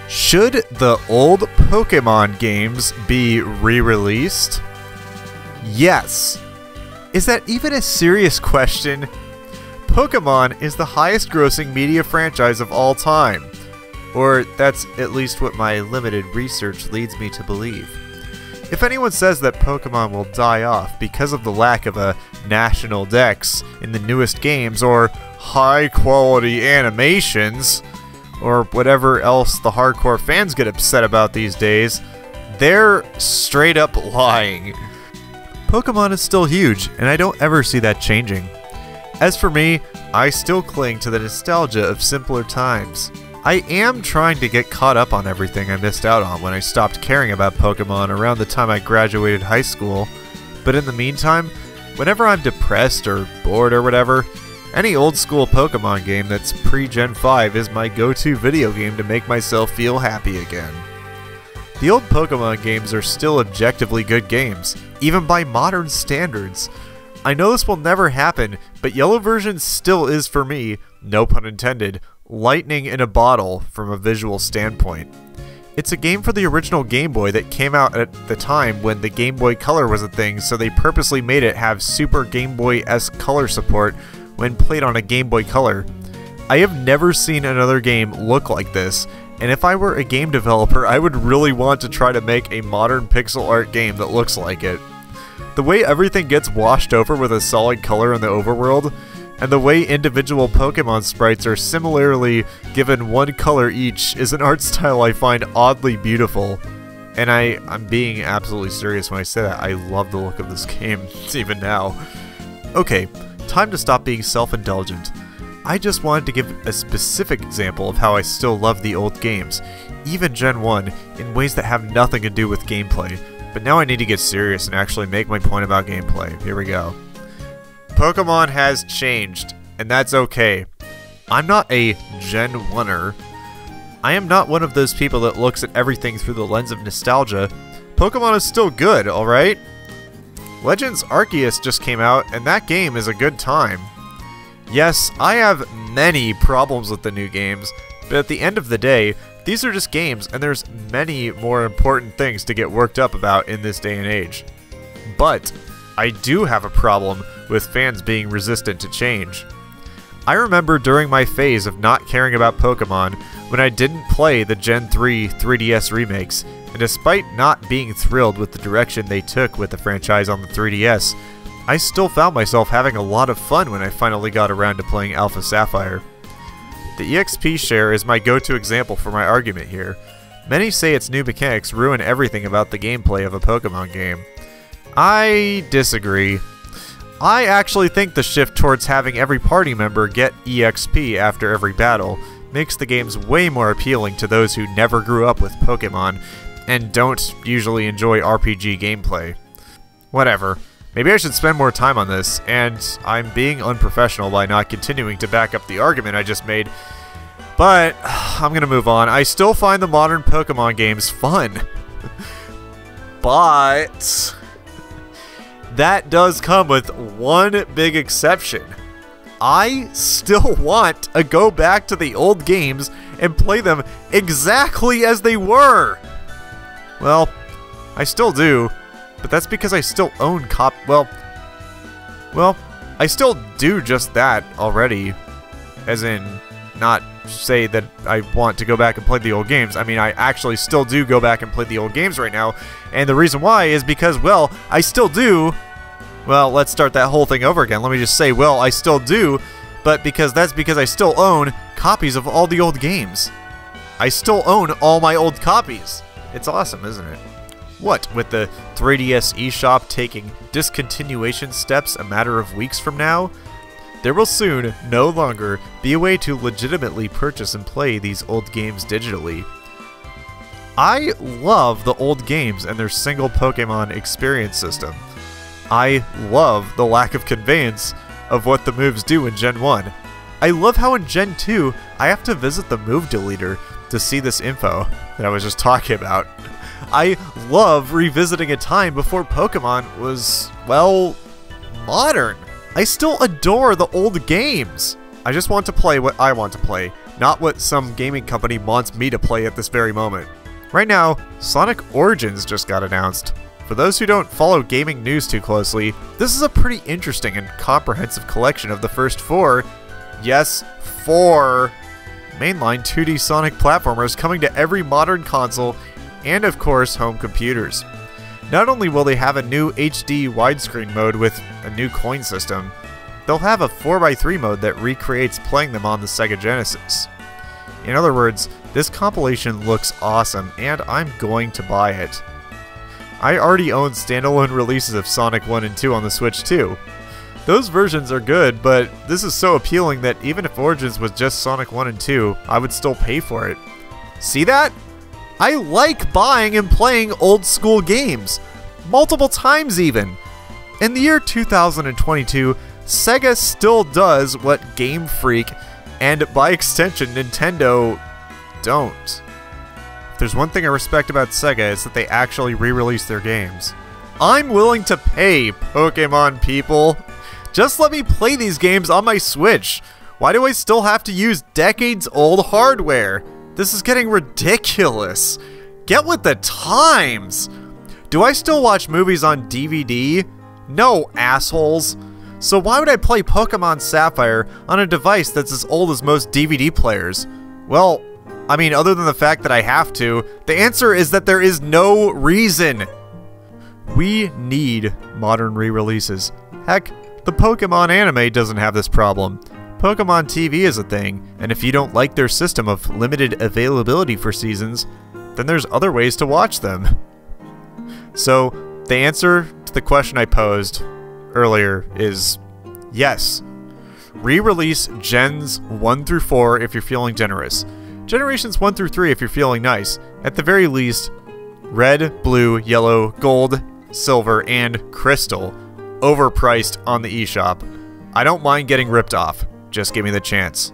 Should the old Pokémon games be re-released? Yes. Is that even a serious question? Pokémon is the highest grossing media franchise of all time. Or that's at least what my limited research leads me to believe. If anyone says that Pokémon will die off because of the lack of a national dex in the newest games or high quality animations, or whatever else the hardcore fans get upset about these days, they're straight up lying. Pokémon is still huge, and I don't ever see that changing. As for me, I still cling to the nostalgia of simpler times. I am trying to get caught up on everything I missed out on when I stopped caring about Pokémon around the time I graduated high school, but in the meantime, whenever I'm depressed or bored or whatever, any old school Pokémon game that's pre-Gen 5 is my go-to video game to make myself feel happy again. The old Pokémon games are still objectively good games, even by modern standards. I know this will never happen, but Yellow version still is for me, no pun intended, lightning in a bottle from a visual standpoint. It's a game for the original Game Boy that came out at the time when the Game Boy Color was a thing, so they purposely made it have Super Game Boy-esque color support when played on a Game Boy Color. I have never seen another game look like this, and if I were a game developer, I would really want to try to make a modern pixel art game that looks like it. The way everything gets washed over with a solid color in the overworld, and the way individual Pokémon sprites are similarly given one color each is an art style I find oddly beautiful. And I'm being absolutely serious when I say that. I love the look of this game, even now. Okay, time to stop being self-indulgent. I just wanted to give a specific example of how I still love the old games, even Gen 1, in ways that have nothing to do with gameplay. But now I need to get serious and actually make my point about gameplay. Here we go. Pokémon has changed, and that's okay. I'm not a Gen 1er. I am not one of those people that looks at everything through the lens of nostalgia. Pokémon is still good, alright? Legends Arceus just came out, and that game is a good time. Yes, I have many problems with the new games, but at the end of the day, these are just games, and there's many more important things to get worked up about in this day and age. But I do have a problem with fans being resistant to change. I remember during my phase of not caring about Pokémon when I didn't play the Gen 3 3DS remakes, and despite not being thrilled with the direction they took with the franchise on the 3DS, I still found myself having a lot of fun when I finally got around to playing Alpha Sapphire. The EXP share is my go-to example for my argument here. Many say its new mechanics ruin everything about the gameplay of a Pokémon game. I disagree. I actually think the shift towards having every party member get EXP after every battle makes the games way more appealing to those who never grew up with Pokémon and don't usually enjoy RPG gameplay. Whatever. Maybe I should spend more time on this, and I'm being unprofessional by not continuing to back up the argument I just made. But I'm gonna move on. I still find the modern Pokémon games fun. But that does come with one big exception. I still want to go back to the old games and play them exactly as they were. Well, I still do, but that's because I still own well, I still do just that already, as in not say that I want to go back and play the old games. I mean, I actually still do go back and play the old games right now, and the reason why is because, well, I still do. Well, let's start that whole thing over again. Let me just say, well, I still do, but that's because I still own copies of all the old games. I still own all my old copies. It's awesome, isn't it? What, with the 3DS eShop taking discontinuation steps a matter of weeks from now? There will soon no longer be a way to legitimately purchase and play these old games digitally. I love the old games and their single Pokémon experience system. I love the lack of conveyance of what the moves do in Gen 1. I love how in Gen 2, I have to visit the move deleter to see this info that I was just talking about. I love revisiting a time before Pokémon was, well, modern. I still adore the old games. I just want to play what I want to play. not what some gaming company wants me to play at this very moment. Right now, Sonic Origins just got announced. For those who don't follow gaming news too closely, this is a pretty interesting and comprehensive collection of the first 4, yes, 4 mainline 2D Sonic platformers coming to every modern console and of course home computers. Not only will they have a new HD widescreen mode with a new coin system, they'll have a 4x3 mode that recreates playing them on the Sega Genesis. In other words, this compilation looks awesome and I'm going to buy it. I already own standalone releases of Sonic 1 and 2 on the Switch too. Those versions are good, but this is so appealing that even if Origins was just Sonic 1 and 2, I would still pay for it. See that? I like buying and playing old school games. Multiple times even. In the year 2022, Sega still does what Game Freak, and by extension Nintendo, don't. If there's one thing I respect about Sega, it's that they actually re-release their games. I'm willing to pay, Pokémon people. Just let me play these games on my Switch. Why do I still have to use decades-old hardware? This is getting ridiculous. Get with the times. Do I still watch movies on DVD? No, assholes. So why would I play Pokémon Sapphire on a device that's as old as most DVD players? Well, I mean, other than the fact that I have to, the answer is that there is no reason. We need modern re-releases. Heck, the Pokémon anime doesn't have this problem. Pokémon TV is a thing, and if you don't like their system of limited availability for seasons, then there's other ways to watch them. So, the answer to the question I posed earlier is yes. Re-release Gens 1 through 4 if you're feeling generous. Generations 1 through 3 if you're feeling nice. At the very least, red, blue, yellow, gold, silver, and crystal. Overpriced on the eShop. I don't mind getting ripped off. Just give me the chance.